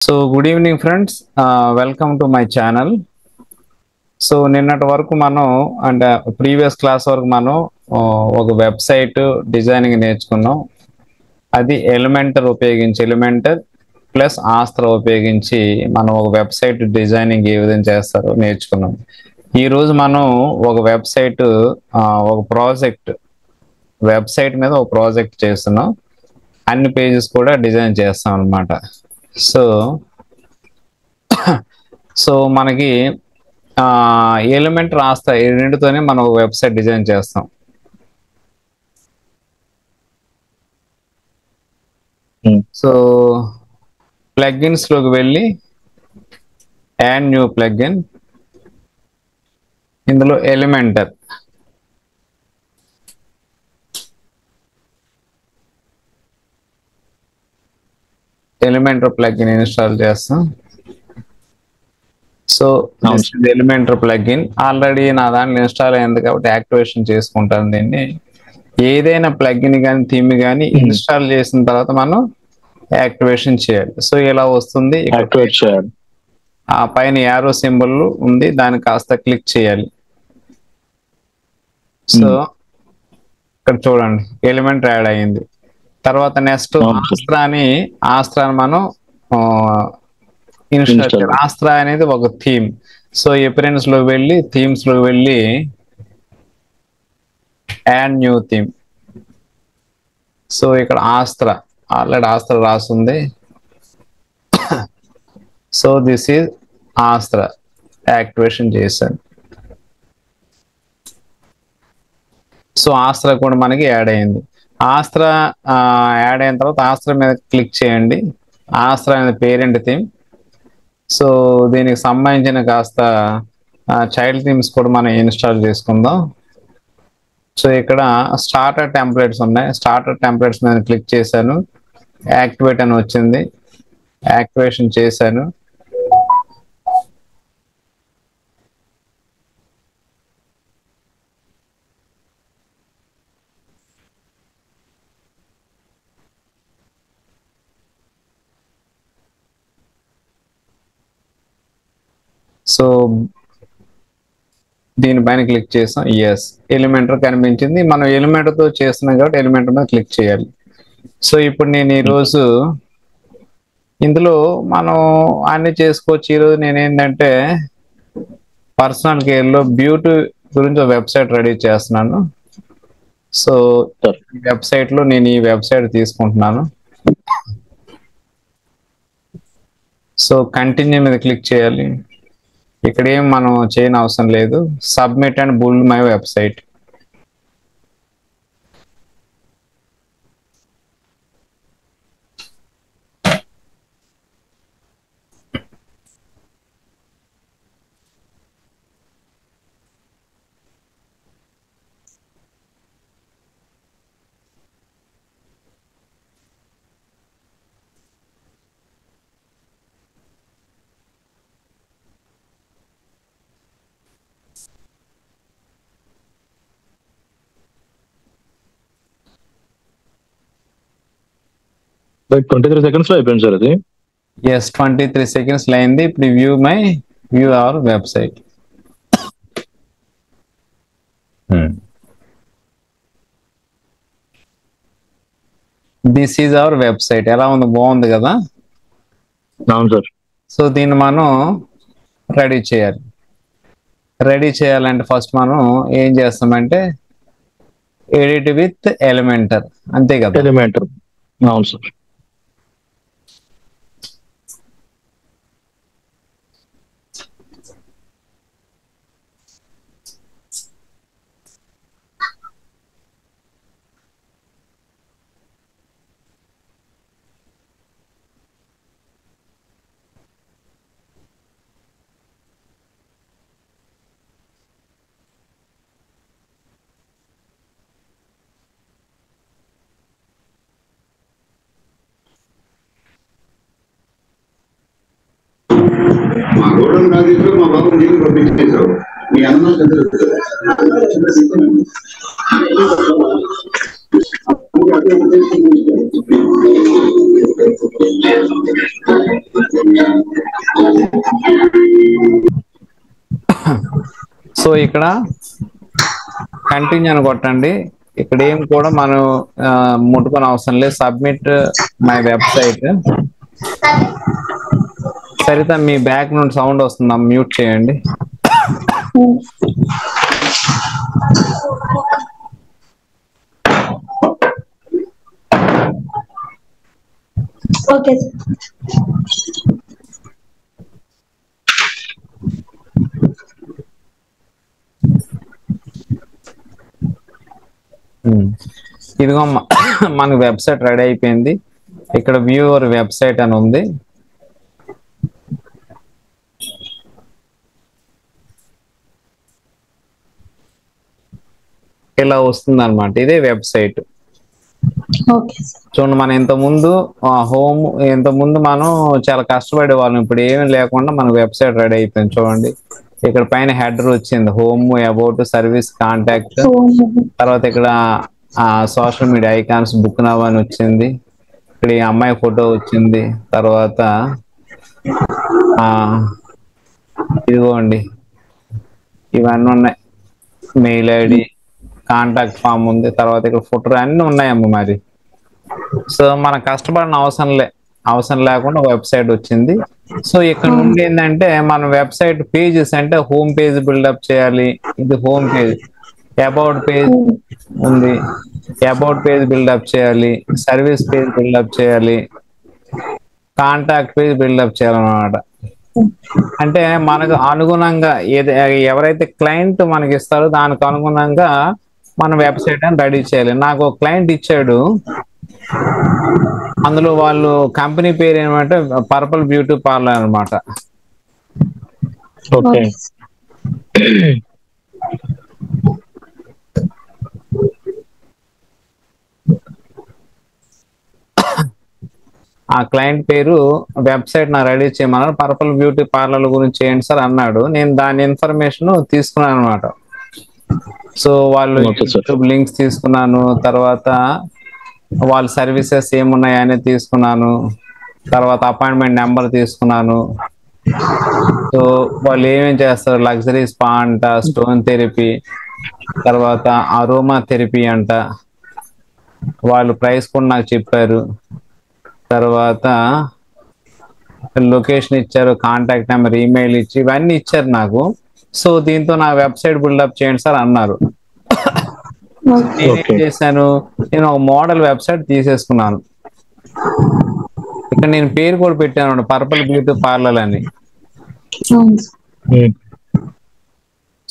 So good evening friends, welcome to my channel. So నిన్నటి వరకు మనం అంటే ప్రీవియస్ క్లాస్ వరకు మనం ఒక వెబ్సైట్ డిజైనింగ్ నేర్చుకున్నాం. అది ఎలిమెంటర్ ప్లస్ ఆస్త్ర ఉపయోగించి మనం ఒక వెబ్సైట్ డిజైనింగ్ ఏ విధంగా చేస్తారో నేర్చుకున్నాం. ఈరోజు మనం ఒక వెబ్సైట్ వెబ్సైట్ మీద ఒక ప్రాజెక్ట్ చేస్తున్నాం. అన్ని పేజెస్ కూడా డిజైన్ చేస్తాం అన్నమాట. సో మనకి ఎలిమెంట్ రాస్తా ఈ రెండుతోనే మనం ఒక వెబ్సైట్ డిజైన్ చేస్తాం. సో ప్లగ్ఇన్స్ లోకి వెళ్ళి యాడ్ న్యూ ప్లగ్ఇన్, ఇందులో ఎలిమెంటర్ ప్లగ్ఇన్ ఇన్స్టాల్ చేస్తాం. సో ఎలిమెంటర్ ప్లగ్ఇన్ ఆల్రెడీ నా దాంట్లో ఇన్స్టాల్ అయింది కాబట్టి యాక్టివేషన్ చేసుకుంటాను దీన్ని. ఏదైనా ప్లగ్ఇన్ కానీ థీమ్ కానీ ఇన్స్టాల్ చేసిన తర్వాత మనం యాక్టివేషన్ చేయాలి. సో ఇలా వస్తుంది, ఆ పైన యారో సింబల్ ఉంది, దాన్ని కాస్త క్లిక్ చేయాలి. సో ఇక్కడ చూడండి ఎలిమెంట్ యాడ్ అయ్యింది. తర్వాత నెక్స్ట్ ఆస్త్రాని మనం ఇన్స్టాల్ చేయాలి. ఆస్త్రా అనేది ఒక థీమ్. సో ఎపిరెన్స్ లోకి వెళ్ళి థీమ్స్ లోకి వెళ్ళి యాడ్ న్యూ థీమ్. సో ఇక్కడ ఆల్రెడీ ఆస్త్ర రాస్తుంది. సో దిస్ ఈజ్ ఆస్త్ర, యాక్టివేషన్ చేశాను. సో ఆస్త్ర కూడా మనకి యాడ్ అయింది. ఆస్త్ర యాడ్ అయిన తర్వాత ఆస్త్ర మీద క్లిక్ చేయండి. ఆస్త్ర అనేది పేరెంట్ థీమ్. సో దీనికి సంబంధించిన కాస్త చైల్డ్ థీమ్స్ కూడా మనం ఇన్స్టాల్ చేసుకుందాం. సో ఇక్కడ స్టార్టర్ టెంప్లెట్స్ ఉన్నాయి. స్టార్టర్ టెంప్లెట్స్ మీద క్లిక్ చేశాను, యాక్టివేట్ అని వచ్చింది, యాక్టివేషన్ చేశాను. సో దీనిపైన క్లిక్ చేసాం, ఎస్ ఎలిమెంటర్ కనిపించింది. మనం ఎలిమెంటర్ తో చేస్తున్నాం కాబట్టి ఎలిమెంటర్ మీద క్లిక్ చేయాలి. సో ఇప్పుడు నేను ఈరోజు ఇందులో మనం అన్ని చేసుకోవచ్చు. ఈరోజు నేను ఏంటంటే పర్సనల్ కేర్ లో బ్యూటీ గురించి వెబ్సైట్ రెడీ చేస్తున్నాను. సో ఈ వెబ్సైట్ లో నేను ఈ వెబ్సైట్ తీసుకుంటున్నాను. సో కంటిన్యూ మీద క్లిక్ చేయాలి. ఇక్కడ ఏం మనం చేయని అవసరం లేదు. Submit and build my website. Like 23 seconds లో అయిపోయింది సార్ అది. ఎస్ 23 seconds అయింది. ఇప్పుడు view our website. This is our website. ఎలా ఉంది? బాగుంది కదా? అవును సార్. సో దీన్ని మనం రెడీ చేయాలి. రెడీ చేయాలంటే ఫస్ట్ మనం ఏం చేస్తామంటే ఎడిట్ విత్ ఎలిమెంటర్, అంతే కదా? ఎలిమెంటర్, అవును సార్. మా గోడలు రాజేశ్వరు మా బాబు నీళ్ళు పంపించేసావు. మీ అన్న సో ఇక్కడ కంటిన్యూ అని కొట్టండి. ఇక్కడ ఏం కూడా మనం ముట్టుకొని అవసరం లేదు. Submit my website. Saritha me back నుండి సౌండ్ వస్తుందా, మ్యూట్ చేయండి. ఓకే ఇదిగో మనకు వెబ్సైట్ రెడీ అయిపోయింది. ఇక్కడ వ్యూ యువర్ వెబ్సైట్ అని ఉంది. ఇలా వస్తుంది అనమాట. ఇదే వెబ్సైట్. చూడండి, మనం ఇంతకుముందు ఇంతకుముందు మనం చాలా కష్టపడే వాళ్ళం. ఇప్పుడు ఏమీ లేకుండా మన వెబ్సైట్ రెడీ అయిపోయింది. చూడండి, ఇక్కడ పైన హెడర్ వచ్చింది, హోమ్, అబౌట్, సర్వీస్, కాంటాక్ట్. తర్వాత ఇక్కడ social media icons, book now అని వచ్చింది. ఇక్కడ ఈ అమ్మాయి ఫోటో వచ్చింది. తర్వాత ఇదిగోండి ఇవన్నీ ఉన్నాయి. మెయిల్ ఐడి, కాంటాక్ట్ ఫామ్ ఉంది. తర్వాత ఇక్కడ ఫోటో అన్నీ ఉన్నాయమ్మ. మరి సో మనం కష్టపడిన అవసరం లేకుండా వెబ్సైట్ వచ్చింది. సో ఇక్కడ నుండి ఏంటంటే మన వెబ్సైట్ పేజెస్ అంటే హోమ్ పేజ్ బిల్డప్ చేయాలి. ఇది హోమ్ పేజ్. అబౌట్ పేజ్ ఉంది, అబౌట్ పేజ్ బిల్డప్ చేయాలి, సర్వీస్ పేజ్ బిల్డప్ చేయాలి, కాంటాక్ట్ పేజ్ బిల్డప్ చేయాలన్నమాట. అంటే మనకు అనుగుణంగా ఎవరైతే క్లయింట్ మనకి ఇస్తారో దానికి అనుగుణంగా మన వెబ్సైట్ అని రెడీ చేయాలి. నాకు ఒక క్లయింట్ ఇచ్చాడు. అందులో వాళ్ళు కంపెనీ పేరు ఏమంటే పర్పుల్ బ్యూటీ పార్లర్ అనమాట. ఓకే. ఆ క్లయింట్ పేరు వెబ్సైట్ నా రెడీ చేయమన్నాడు. పర్పుల్ బ్యూటీ పార్లర్ గురించి చేయండి సార్ అన్నాడు. నేను దాని ఇన్ఫర్మేషన్ తీసుకున్నాను అనమాట. సో వాళ్ళు యూట్యూబ్ లింక్స్ తీసుకున్నాను. తర్వాత వాళ్ళ సర్వీసెస్ ఏమున్నాయని తీసుకున్నాను. తర్వాత అపాయింట్మెంట్ నెంబర్ తీసుకున్నాను. సో వాళ్ళు ఏమేం చేస్తారు, లగ్జరీ స్పా అంట, స్టోన్ థెరపీ, తర్వాత అరోమా థెరపీ అంట. వాళ్ళు ప్రైస్ కూడా నాకు చెప్పారు. తర్వాత లొకేషన్ ఇచ్చారు, కాంటాక్ట్ నెంబర్, ఈమెయిల్ ఇచ్చి ఇవన్నీ ఇచ్చారు నాకు. సో దీంతో నా వెబ్సైట్ బిల్డప్ చేయండి సార్ అన్నారు. నేనేం చేశాను, నేను ఒక మోడల్ వెబ్సైట్ తీసేసుకున్నాను. ఇక్కడ నేను పేరు కూడా పెట్టాను, పర్పుల్ బ్యూటీ పార్లర్ అని.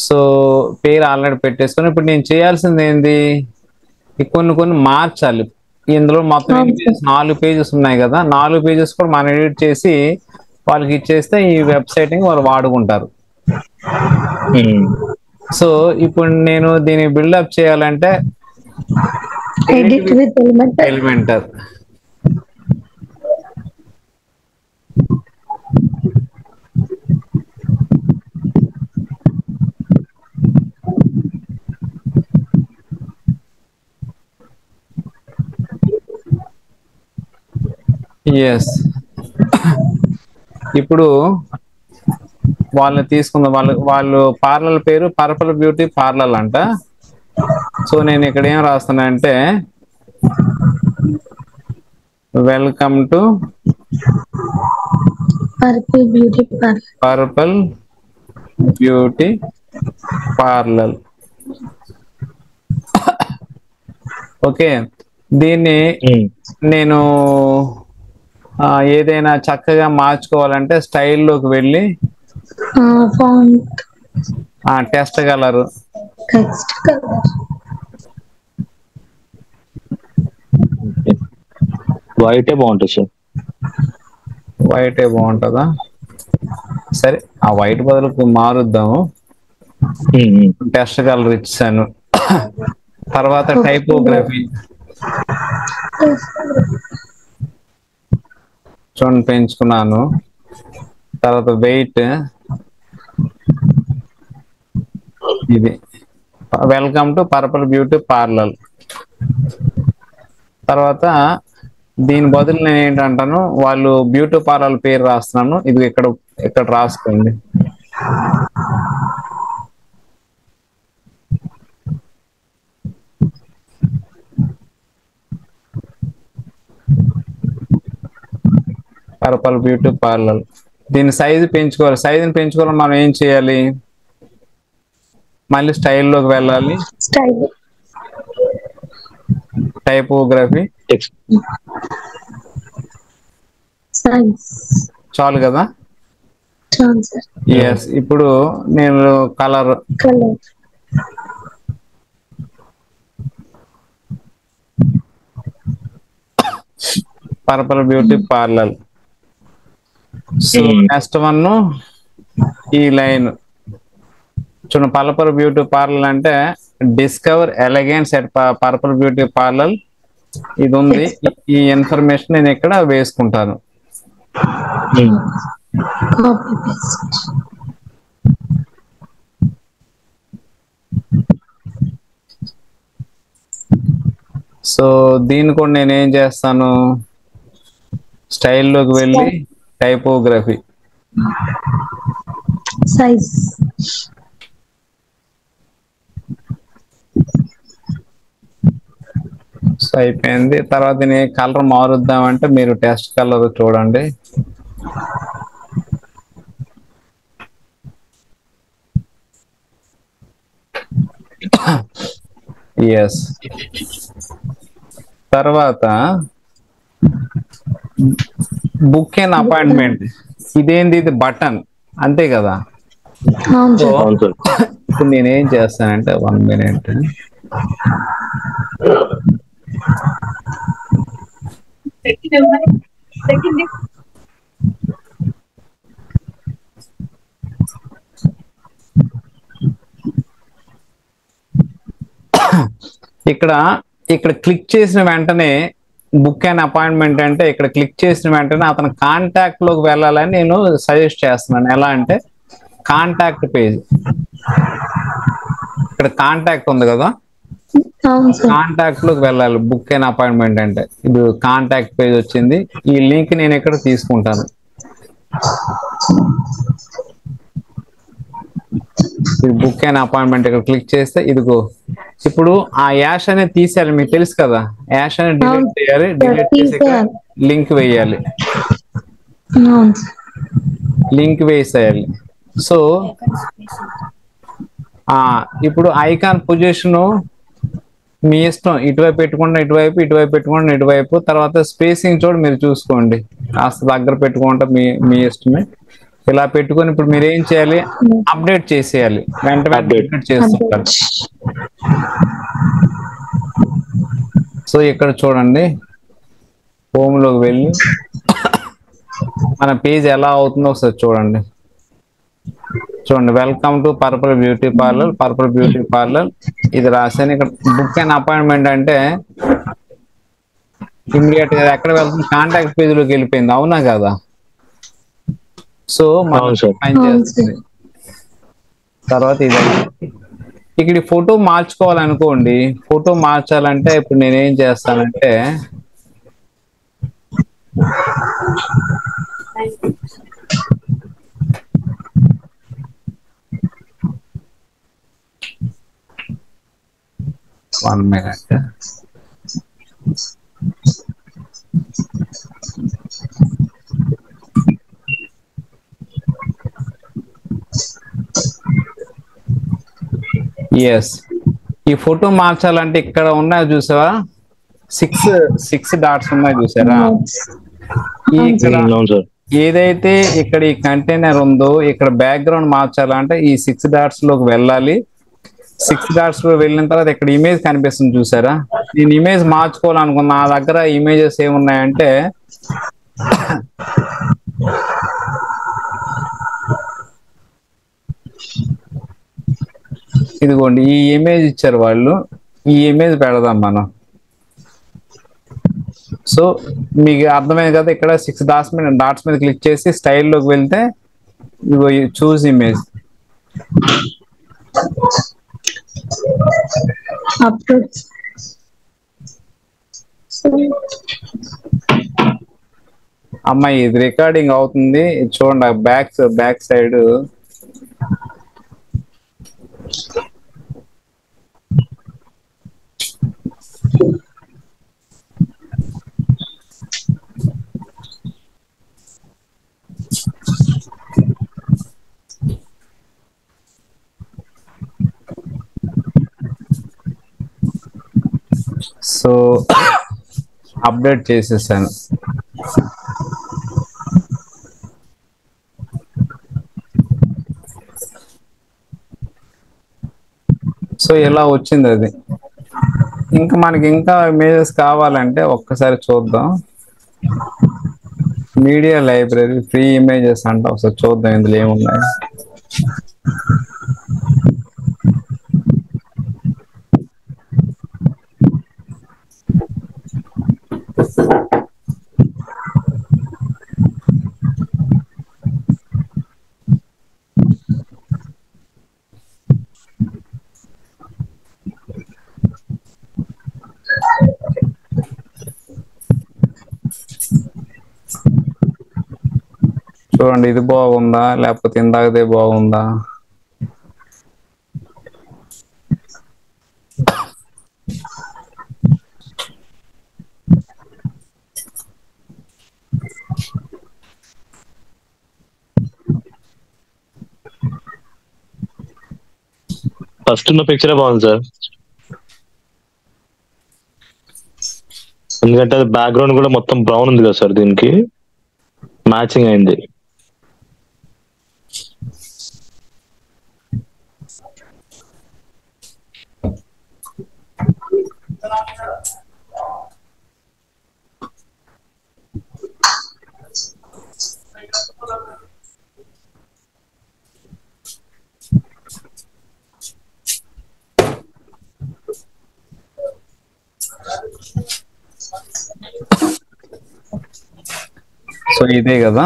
సో పేరు ఆల్రెడీ పెట్టేసుకుని ఇప్పుడు నేను చేయాల్సింది ఏంది, కొన్ని మార్చాలి. ఇందులో మొత్తం 4 పేజెస్ ఉన్నాయి కదా, 4 పేజెస్ కూడా మనం ఎడిట్ చేసి వాళ్ళకి ఇచ్చేస్తే ఈ వెబ్సైట్ వాళ్ళు వాడుకుంటారు. సో ఇప్పుడు నేను దీన్ని బిల్డప్ చేయాలంటే ఎలిమెంటర్. ఎస్, ఇప్పుడు వాళ్ళని తీసుకున్న వాళ్ళు పార్లర్ పేరు పర్పుల్ బ్యూటీ పార్లర్ అంట. సో నేను ఇక్కడ ఏం రాస్తున్నా అంటే welcome to purple beauty parlour. Okay, దీన్ని నేను ఏదైనా చక్కగా మార్చుకోవాలంటే స్టైల్లోకి వెళ్ళి టెస్ట్ కలర్, వైటే బాగుంటుంది సార్. వైటే బాగుంటుందా? సరే, ఆ వైట్ బదులు మారుద్దాము. టెస్ట్ కలర్ ఇచ్చాను. తర్వాత టైపోగ్రఫీ చూడండి పెంచుకున్నాను. తర్వాత వెయిట్, ఇది welcome to purple beauty parlour. తర్వాత దీని బదులు నేను ఏంటంటాను, వాళ్ళు బ్యూటీ పార్లర్ పేరు రాస్తున్నాను, ఇది ఇక్కడ ఇక్కడ రాసుకోండి. Purple beauty parlour. దీని సైజు పెంచుకోవాలి. సైజుని పెంచుకోవాలి, మనం ఏం చేయాలి, మళ్ళీ స్టైల్లోకి వెళ్ళాలి, స్టైల్ టైపోగ్రఫీ టెక్స్ట్. సైన్స్ చాలు కదా. చాలు సార్. ఎస్, ఇప్పుడు నేను colour colour purple beauty parlour. So next one ఈ లైన్ చూడండి, పర్పల్ బ్యూటీ పార్లర్ అంటే discover elegance at purple beauty parlour ఇది ఉంది. ఈ ఇన్ఫర్మేషన్ నేను ఇక్కడ వేసుకుంటాను. Copy paste. సో దీన్ని కూడా నేను ఏం చేస్తాను, స్టైల్లోకి వెళ్ళి టైపోగ్రఫీ సైజ్ అయిపోయింది. తర్వాత నేను కలర్ మారుద్దామంటే మీరు టెస్ట్ కలర్ చూడండి. ఎస్, తర్వాత బుక్ అండ్ అపాయింట్మెంట్. ఇదేంది, ఇది బటన్ అంతే కదా. అవును సో సార్. అవును సార్. ఇప్పుడు నేనేం చేస్తానంటే 1 minute ఇక్కడ ఇక్కడ క్లిక్ చేసిన వెంటనే బుక్ అండ్ అపాయింట్మెంట్ అంటే ఇక్కడ క్లిక్ చేసిన వెంటనే అతను కాంటాక్ట్ లోకి వెళ్ళాలని నేను సజెస్ట్ చేస్తున్నాను. ఎలా అంటే కాంటాక్ట్ పేజ్, ఇక్కడ కాంటాక్ట్ ఉంది కదా, అవును సార్. కాంటాక్ట్ లోకి వెళ్ళాలి. బుక్ అండ్ అపాయింట్మెంట్ అంటే ఇది కాంటాక్ట్ పేజ్ వచ్చింది. ఈ లింక్ నేను ఇక్కడ తీసుకుంటాను. ఇది బుక్ అండ్ అపాయింట్మెంట్ ఇక్కడ క్లిక్ చేస్తే ఇదిగో. ఇప్పుడు ఆ యాష్ అనేది తీసేయాలి, మీకు తెలుసు కదా, యాష్ అనేది డిలీట్ చేయాలి. డిలీట్ చేసి ఇక్కడ లింక్ వేయాలి, అవును సార్. లింక్ వేసేయాలి. సో ఇప్పుడు ఐకాన్ పొజిషన్ మీ ఇష్టం, ఇటువైపు పెట్టుకుంటే ఇటువైపు, ఇటువైపు పెట్టుకుంటే ఇటువైపు. తర్వాత స్పేసింగ్ చూడ మీరు చూసుకోండి, కాస్త దగ్గర పెట్టుకుంటే మీ ఇష్టమే. ఇలా పెట్టుకొని ఇప్పుడు మీరు ఏం చేయాలి, అప్డేట్ చేసేయాలి, వెంటనే అప్డేట్ చేస్తుంటారు. సో ఇక్కడ చూడండి, హోమ్ లోకి వెళ్ళి మన పేజ్ ఎలా అవుతుందో ఒకసారి చూడండి. చూడండి, welcome to purple beauty parlour, purple beauty parlour ఇది రాశాను. ఇక్కడ బుక్ అండ్ అపాయింట్మెంట్ అంటే ఇమీడియట్ గా ఎక్కడ వెళ్తుంది, కాంటాక్ట్ పేజ్ లోకి వెళ్ళిపోయింది, అవునా కదా. సో మనం పని చేస్తుంది. తర్వాత ఇది ఇక్కడ ఫోటో మార్చుకోవాలనుకోండి, ఫోటో మార్చాలంటే ఇప్పుడు నేనేం చేస్తానంటే వన్ మినిట్. ఎస్, ఈ ఫోటో మార్చాలంటే ఇక్కడ ఉన్నాయి చూసావా, సిక్స్ డాట్స్ ఉన్నాయి చూసారా. ఇక్కడ ఏదైతే ఇక్కడ ఈ కంటైనర్ ఉందో ఇక్కడ బ్యాక్గ్రౌండ్ మార్చాలంటే ఈ 6 డాట్స్ లోకి వెళ్ళాలి. 6 డాట్స్ లో వెళ్ళిన తర్వాత ఇక్కడ ఇమేజ్ కనిపిస్తుంది చూసారా. నేను ఇమేజ్ మార్చుకోవాలనుకున్నా, నా దగ్గర ఇమేజెస్ ఏమున్నాయంటే ఇదిగోండి, ఈ ఇమేజ్ ఇచ్చారు వాళ్ళు, ఈ ఇమేజ్ పెడదాం మనం. సో మీకు అర్థమైంది కదా, ఇక్కడ 6 డాట్స్ మీద క్లిక్ చేసి స్టైల్లోకి వెళ్తే ఇదిగో చూస్ ఇమేజ్. అమ్మాయి ఇది రికార్డింగ్ అవుతుంది చూడండి, బ్యాక్ సైడ్. సో అప్డేట్ చేసేసాను. సో ఇలా వచ్చింది అది. ఇంకా మనకి ఇంకా ఇమేజెస్ కావాలంటే ఒక్కసారి చూద్దాం. మీడియా లైబ్రరీ ఫ్రీ ఇమేజెస్ అంట, ఒకసారి చూద్దాం ఇందులో ఏమున్నాయి. చూడండి, ఇది బాగుందా లేకపోతే ఇందాకదే బాగుందా? ఫస్ట్ ఉన్న పిక్చరే బాగుంది సార్, ఎందుకంటే అది బ్యాక్గ్రౌండ్ కూడా మొత్తం బ్రౌన్ ఉంది కదా సార్, దీనికి మ్యాచింగ్ అయింది. సో ఇదే కదా,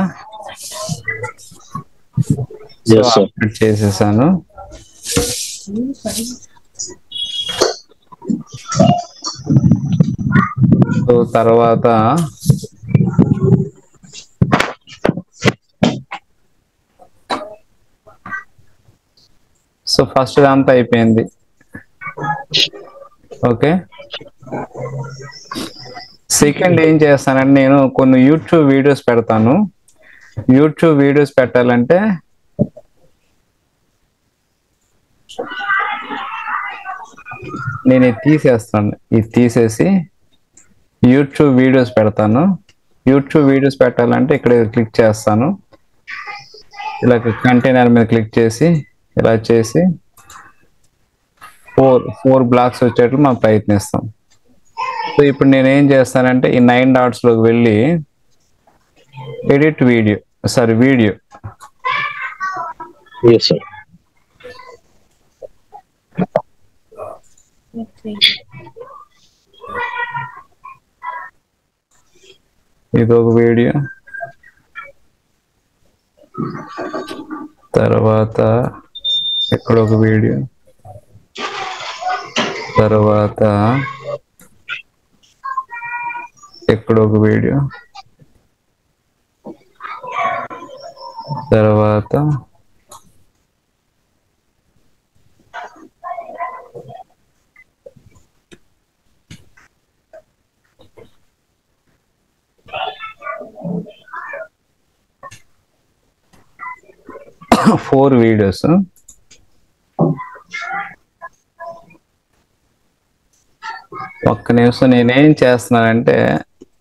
సో Yes, sir. అప్డేట్ చేసేసాను. సో తర్వాత సో ఫస్ట్ అంతా అయిపోయింది. ఓకే, సెకండ్ ఏం చేస్తానంటే నేను కొన్ని యూట్యూబ్ వీడియోస్ పెడతాను. యూట్యూబ్ వీడియోస్ పెట్టాలంటే నేను ఇది తీసేస్తాను, ఇది తీసేసి యూట్యూబ్ వీడియోస్ పెడతాను. యూట్యూబ్ వీడియోస్ పెట్టాలంటే ఇక్కడ క్లిక్ చేస్తాను, ఇలా కంటైనర్ మీద క్లిక్ చేసి ఇలా చేసి ఫోర్ బ్లాక్స్ వచ్చేట్లు మనం ప్రయత్నిస్తాం. సో ఇప్పుడు నేను ఏం చేస్తానంటే ఈ 9 డాట్స్ లోకి వెళ్ళి edit video, video Yes, sir. ఇది ఒక వీడియో, తర్వాత ఇక్కడ ఒక వీడియో, తర్వాత ఇక్కడ ఒక వీడియో, తర్వాత ఫోర్ వీడియోస్. ఒక్క నిమిషం, నేనేం చేస్తున్నానంటే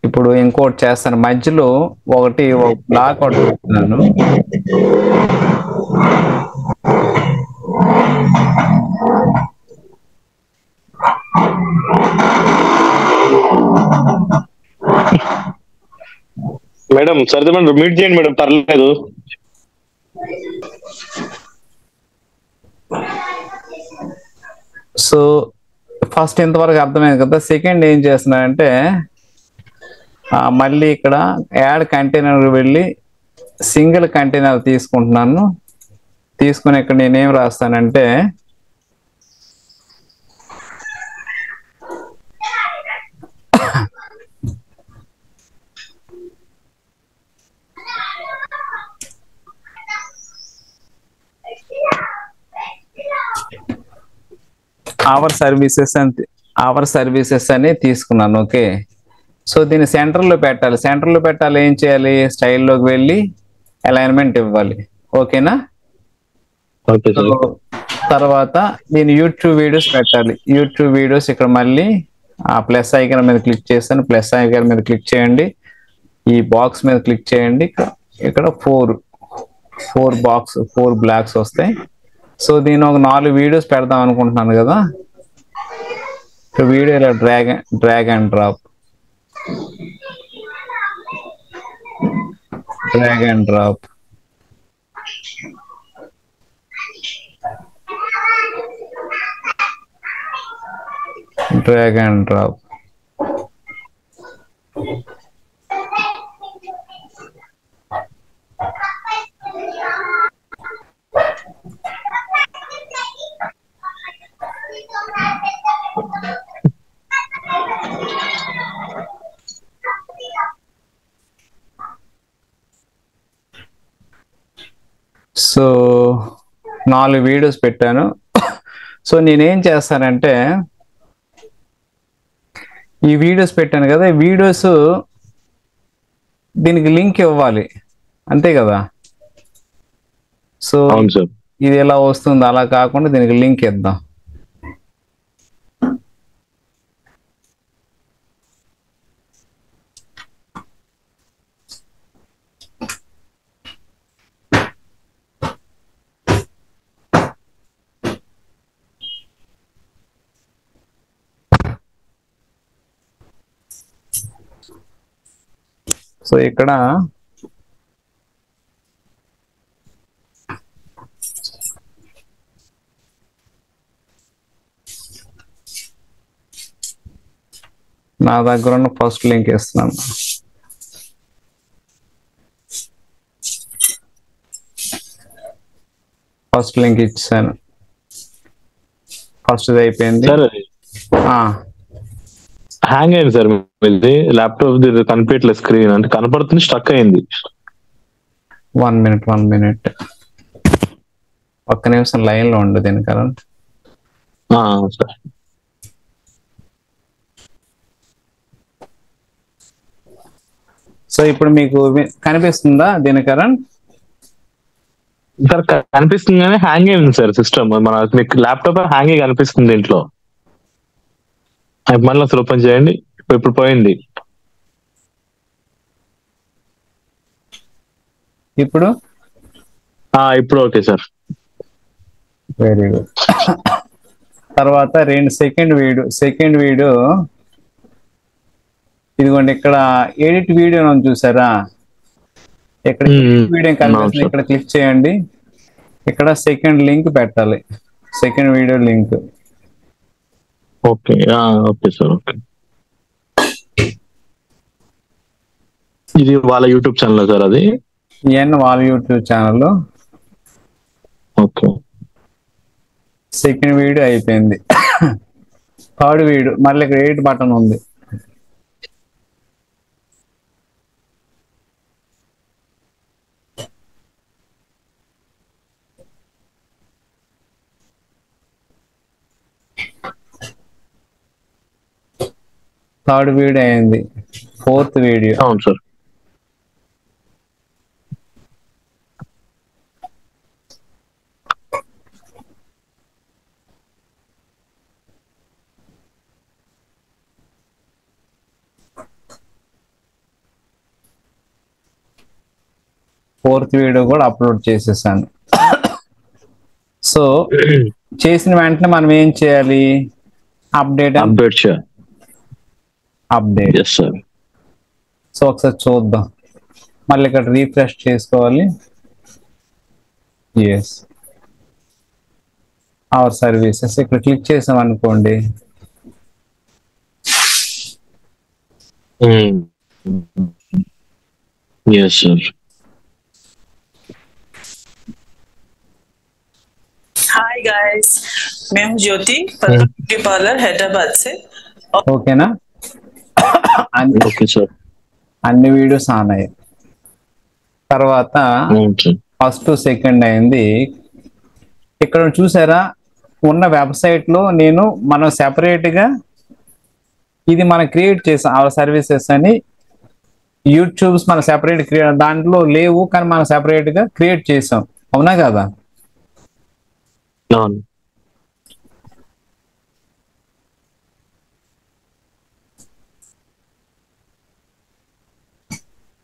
ఇప్పుడు ఇంకోటి చేస్తాను, మధ్యలో ఒక బ్లాక్ అవుట్ పెడుతున్నాను. మేడం సరే మేడం, మీట్ చేయండి మేడం, పర్లేదు. సో ఫస్ట్ ఇంతవరకు అర్థమైంది కదా. సెకండ్ ఏం చేస్తున్నానంటే మళ్ళీ ఇక్కడ యాడ్ కంటైనర్ వెళ్ళి సింగిల్ కంటైనర్ తీసుకుంటున్నాను. తీసుకుని ఇక్కడ నేనేం రాస్తానంటే అవర్ సర్వీసెస్ అని తీసుకున్నాను. ఓకే, సో దీన్ని సెంటర్లో పెట్టాలి. సెంటర్లో పెట్టాలి, ఏం చేయాలి? స్టైల్లోకి వెళ్ళి అలైన్మెంట్ ఇవ్వాలి. ఓకేనా? Okay so sir. తర్వాత నేను యూట్యూబ్ వీడియోస్ పెట్టాలి. యూట్యూబ్ వీడియోస్ ఇక్కడ మళ్ళీ ఆ ప్లస్ ఐకాన్ మీద క్లిక్ చేస్తాను. ప్లస్ ఐకాన్ మీద క్లిక్ చేయండి. ఈ బాక్స్ మీద క్లిక్ చేయండి. ఇక్కడ ఫోర్ బ్లాక్స్ వస్తాయి. సో దీని ఒక 4 వీడియోస్ పెడదాం అనుకుంటున్నాను కదా. వీడియో ఇలా drag and drop drag and drop. So 4 videos పెట్టాను. సో నేనేం చేస్తానంటే ఈ వీడియోస్ పెట్టాను కదా, ఈ వీడియోస్ దీనికి లింక్ ఇవ్వాలి, అంతే కదా. సో అవును సార్. ఇది ఎలా వస్తుంది, అలా కాకుండా దీనికి లింక్ ఇద్దాం. సో ఇక్కడ నా దగ్గర ఉన్న ఫస్ట్ లింక్ ఇస్తున్నాను. ఫస్ట్ లింక్ ఇచ్చాను. ఫస్ట్ ఇది అయిపోయింది. సార్ హ్యాంగ్ అయింది సార్. మీది ల్యాప్టాప్ కనిపించట్లేదు, స్క్రీన్ అంటే కనపడుతుంది, స్ట్రక్ అయింది. 1 మినిట్ ఒక్క నిమిషం లైన్ లో ఉండు దీని కరెంట్. సార్ సో ఇప్పుడు మీకు కనిపిస్తుందా దీని కరెంట్? సార్ కనిపిస్తుంది కానీ హ్యాంగ్ అయింది సార్ సిస్టమ్. మన మీకు ల్యాప్టాప్ హ్యాంగ్ కనిపిస్తుంది దీంట్లో. మళ్ళీ అసలు ఓపెన్ చేయండి. ఇప్పుడు పోయింది. ఇప్పుడు ఇప్పుడు ఓకే సార్. Very good. తర్వాత సెకండ్ వీడియో ఇదిగోండి. ఇక్కడ ఎడిట్ వీడియో అని చూసారా? ఇక్కడ వీడియో కనిపిస్తుంది, ఇక్కడ క్లిక్ చేయండి. ఇక్కడ సెకండ్ లింక్ పెట్టాలి, second video link. Okay okay sir. Okay, ఇది వాళ్ళ యూట్యూబ్ ఛానల్ సార్? అది వాళ్ళ YouTube channel. Okay, second video అయిపోయింది. థర్డ్ వీడియో మళ్ళీ ఇక్కడ ఎడిట్ బటన్ ఉంది. థర్డ్ వీడియో అయింది. Fourth video. అవును సార్. ఫోర్త్ వీడియో కూడా అప్లోడ్ చేసేసాను. సో చేసిన వెంటనే మనం ఏం చేయాలి? అప్డేట్. సో ఒకసారి చూద్దాం. మళ్ళీ ఇక్కడ రీఫ్రెష్ చేసుకోవాలి. ఎస్, అవర్ సర్వీసెస్ ఇక్కడ క్లిక్ చేసాం అనుకోండి. yes sir. हाय गाइस, मैं हूँ ज्योति, ब्यूटी पार्लर हैदराबाद से. ఓకేనా? Okay sir. అన్ని వీడియోస్ ఆన్ అయ్యాయి. తర్వాత ఫస్ట్ సెకండ్ అయింది. ఇక్కడ చూసారా ఉన్న వెబ్సైట్ లో మనం సెపరేట్ గా ఇది మనం క్రియేట్ చేసాం ఆ సర్వీసెస్ అని. యూట్యూబ్స్ మనం సెపరేట్ దాంట్లో లేవు, కానీ మనం సెపరేట్ గా క్రియేట్ చేసాం. అవునా కదా? అవును.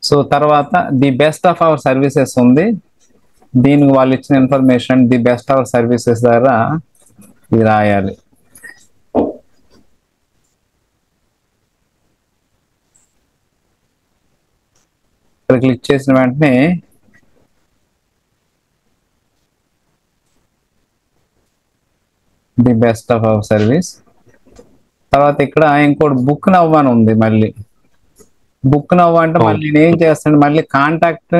సో తర్వాత the best of our services ఉంది. దీనికి వాళ్ళు ఇచ్చిన information the best our services ద్వారా ఇది రాయాలి. ఇక్కడ క్లిక్ చేసిన వెంటనే the best of our service. తర్వాత ఇక్కడ ఇంకోటి బుక్ నవ్ అని ఉంది. మళ్ళీ బుక్ నవ్ అంటే మళ్ళీ నేను ఏం చేస్తాను, మళ్ళీ కాంటాక్ట్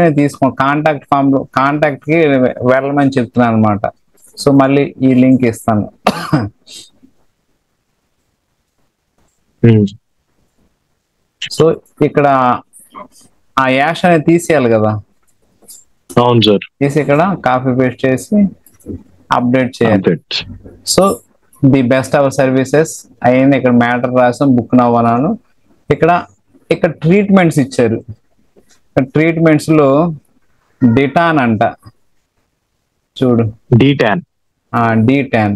కాంటాక్ట్ ఫామ్ లో కాంటాక్ట్ కి వెళ్ళమని చెప్తున్నాను అనమాట. సో మళ్ళీ ఈ లింక్ ఇస్తాను. సో ఇక్కడ ఆ యాష్ అనేది తీసేయాలి కదా. అవును సార్. తీసి ఇక్కడ కాపీ పేస్ట్ చేసి అప్డేట్ చేయాలి. So the best our services అయింది. ఇక్కడ మ్యాటర్ రాసాం, బుక్ నవ్ అన్నాను. ఇక్కడ ట్రీట్మెంట్స్ ఇచ్చారు. ట్రీట్మెంట్స్ లో డిటాన్ అంట, చూడు D10. D10.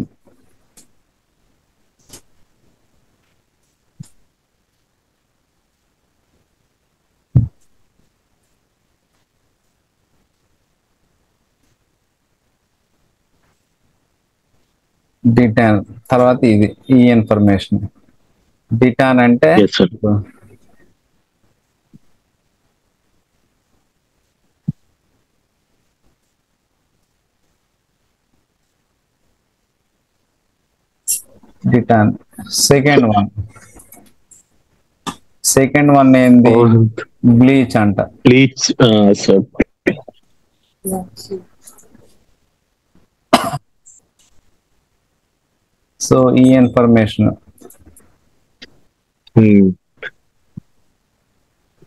D10 తర్వాత ఇది ఈ ఇన్ఫర్మేషన్. D10 అంటే Yes, sir. D10 second one ఏంది? బ్లీచ్ అంట. Please sir. సో ఈ ఇన్ఫర్మేషన్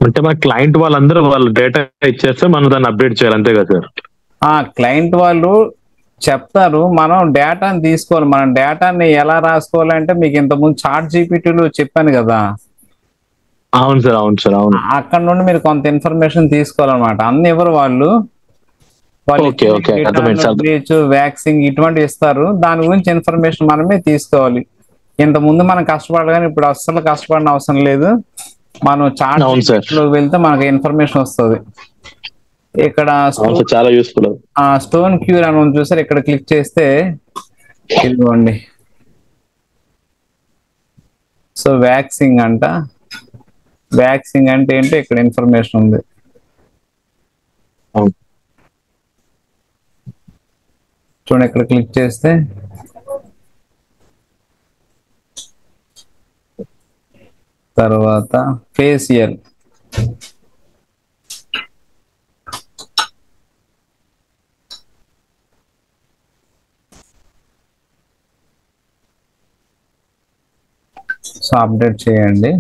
అంటే మన క్లయింట్ వాళ్ళందరూ వాళ్ళ డేటా ఇచ్చేస్తే మనం దాన్ని అప్డేట్ చేయాలి, అంతే కదా సార్? క్లయింట్ వాళ్ళు చెప్తారు, మనం డేటాని తీసుకోవాలి. మనం డేటాని ఎలా రాసుకోవాలంటే మీకు ఇంతకుముందు చాట్ జీపీటీలో చెప్పాను కదా. అవును సార్, అవును సార్, అవును. అక్కడ నుండి మీరు కొంత ఇన్ఫర్మేషన్ తీసుకోవాలన్నమాట. అన్ని ఎవరు వాళ్ళు ఓకే, ఓకే, అర్థమైంది సార్. బ్లీచ్, వ్యాక్సింగ్ ఇటువంటి ఇస్తారు. దాని గురించి ఇన్ఫర్మేషన్ మనమే తీసుకోవాలి. ఇంత ముందు మనం కష్టపడాలి, కానీ ఇప్పుడు అస్సలు కష్టపడిన అవసరం లేదు. మనం చాట్ జీపీటీలోకి వెళ్తే మనకు ఇన్ఫర్మేషన్ వస్తుంది. ఇక్కడ చాలా యూస్ఫుల్. స్టోన్ క్యూర్ అని చూసారు, ఇక్కడ క్లిక్ చేస్తే ఇదిగోండి. సో వ్యాక్సింగ్ అంట. వ్యాక్సింగ్ అంటే ఏంటో ఇక్కడ ఇన్ఫర్మేషన్ ఉంది. చూడండి, ఇక్కడ క్లిక్ చేస్తే తర్వాత ఫేషియల్. సో అప్డేట్ చేయండి.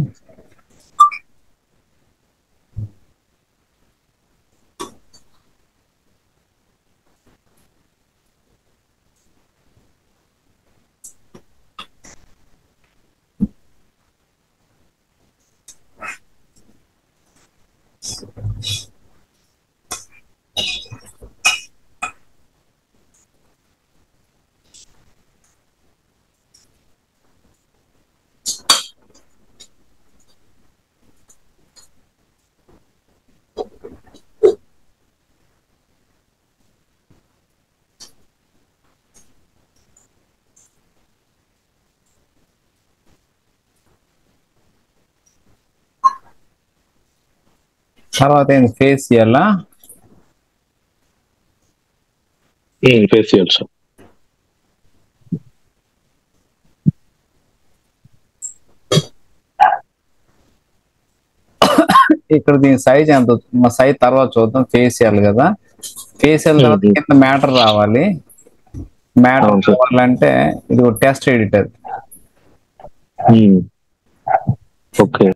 తర్వాత ఏంది? ఫేషియల్. Facial sir. ఇక్కడ దీని సైజ్ ఎంత? మా సైజ్ తర్వాత చూద్దాం. ఫేషియల్ కదా, ఫేషియల్ తర్వాత కింద మ్యాటర్ రావాలి. మ్యాటర్ రావాలంటే ఇది ఒక టెస్ట్ ఎడిటర్. ఓకే.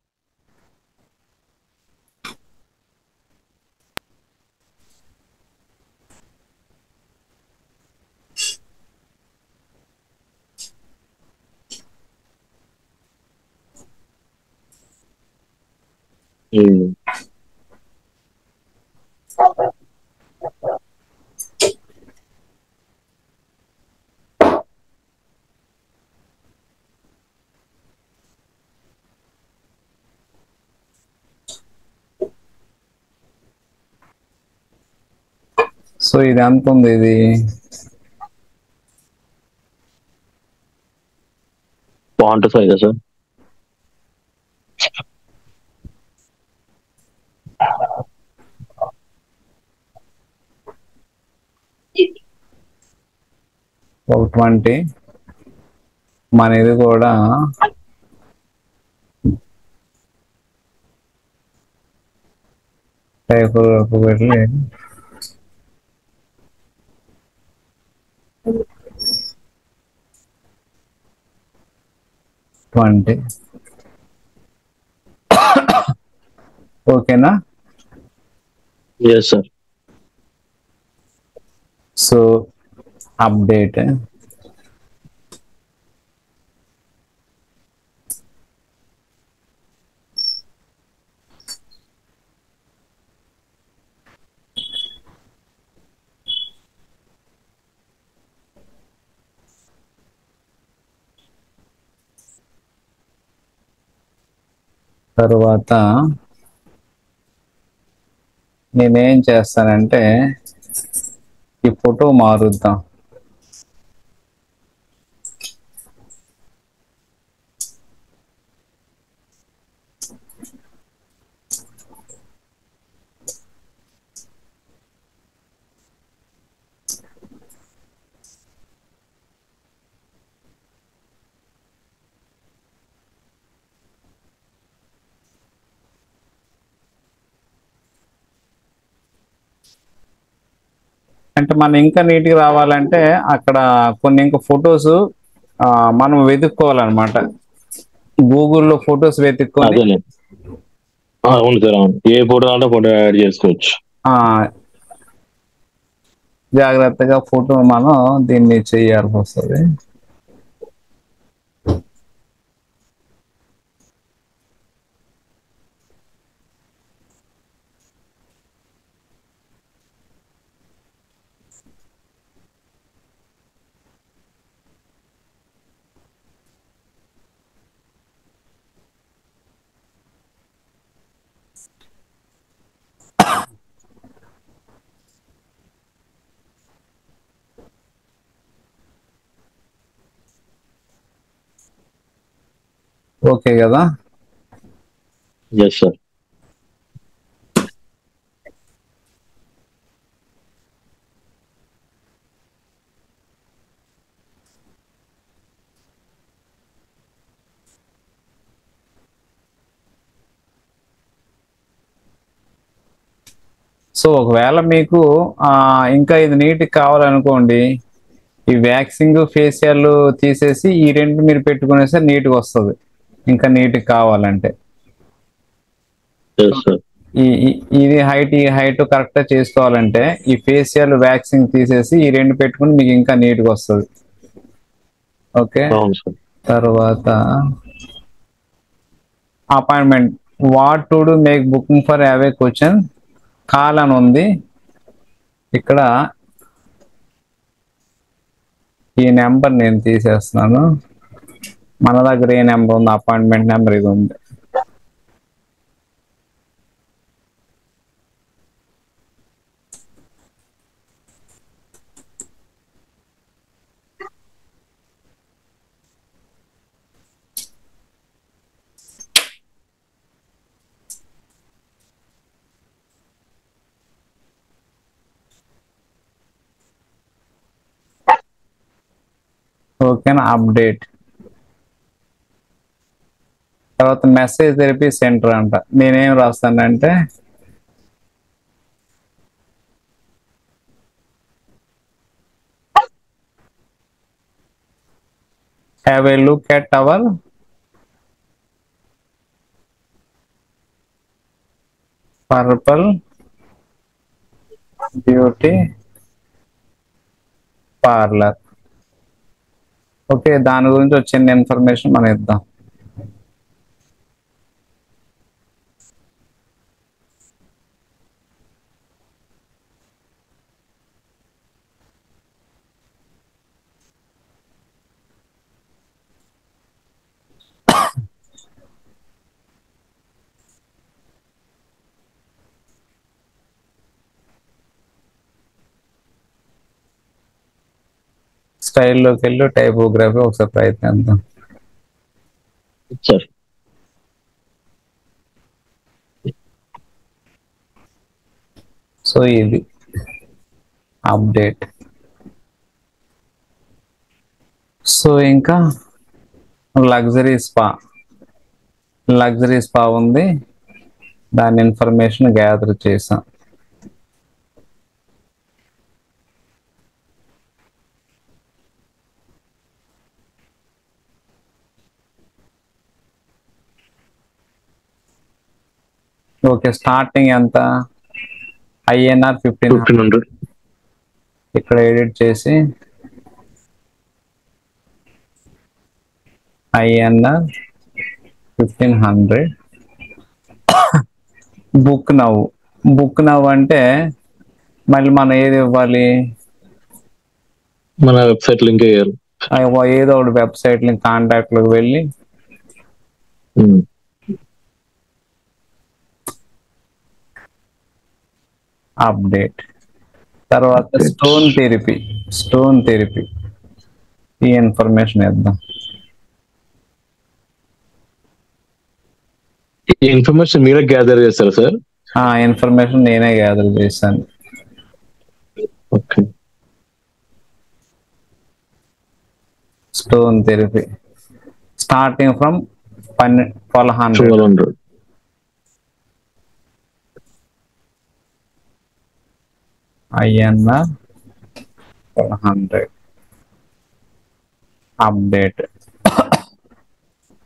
సో ఇది ఎంత ఉంది ఇది? ఫాంట్ సైజ్ సార్ ఒక 20. మన ఇది కూడా టైప్ పెట్టి 20. ఓకేనా? Yes sir. సో అప్డేట్ తర్వాత నేనేం చేస్తానంటే ఈ ఫోటో మారుద్దాం. అంటే మనం ఇంకా నీట్గా రావాలంటే అక్కడ కొన్ని ఇంకా ఫొటోస్ మనం వెతుక్కోవాలన్నమాట. గూగుల్లో ఫొటోస్ వెతుక్కొని అదేలే. అవును సార్, అవును. ఏ ఫోటో అంటే ఫోటో యాడ్ చేసుకోవచ్చు. జాగ్రత్తగా ఫోటో మనం దీన్ని చేయాల్సి వస్తుంది. ఓకే కదా? Yes sir. సో ఒకవేళ మీకు ఇంకా ఇది నీట్గా కావాలనుకోండి, ఈ వ్యాక్సింగ్ ఫేషియల్ తీసేసి ఈ రెండు మీరు పెట్టుకునేస్తే నీట్గా వస్తుంది. ఇంకా నీట్గా కావాలంటే ఎస్ సార్. ఇది హైట్ ఈ హైట్ కరెక్ట్గా చేసుకోవాలంటే ఈ ఫేషియల్ వ్యాక్సింగ్ తీసేసి ఈ రెండు పెట్టుకుని మీకు ఇంకా నీట్గా వస్తుంది. ఓకే. అవును సార్. తర్వాత appointment what to do make booking for have a question call అని ఉంది. ఇక్కడ ఈ నెంబర్ నేను తీసేస్తున్నాను. మన దగ్గర ఏ నెంబర్ ఉంది? అపాయింట్మెంట్ నెంబర్ ఇది ఉంది. ఓకేనా? అప్డేట్ తర్వాత మెసేజ్ థెరపీ సెంటర్ అంట. నేనేం రాస్తానంటే have a look at our purple beauty parlour. Okay, దాని గురించి వచ్చిన ఇన్ఫర్మేషన్ మనం ఇద్దాం. స్టైల్లోకి వెళ్ళి టైపోగ్రఫీ ఒకసారి ప్రయత్నిద్దాం. సార్ సో ఇది అప్డేట్. సో ఇంకా లగ్జరీ స్పా ఉంది, దాని ఇన్ఫర్మేషన్ గ్యాదర్ చేసాం. ఓకే, స్టార్టింగ్ ఎంత? INR 1500. ఇక్కడ ఎడిట్ చేసి INR 1500. బుక్ నవ్ అంటే మళ్ళీ మనం ఏది ఇవ్వాలి? మన వెబ్సైట్ లింక్ అయ్యారు. ఏదో ఒకటి వెబ్సైట్ లింక్, కాంటాక్ట్ లోకి వెళ్ళి అప్డేట్. తర్వాత స్టోన్ థెరపీ ఈ ఇన్ఫర్మేషన్ ఇద్దాం. ఈ ఇన్ఫర్మేషన్ మీరే గ్యాదర్ చేస్తారు సార్? ఆ ఇన్ఫర్మేషన్ నేనే గ్యాదర్ చేశాను. Okay. Stone therapy starting from 1200. INR 1200. Update.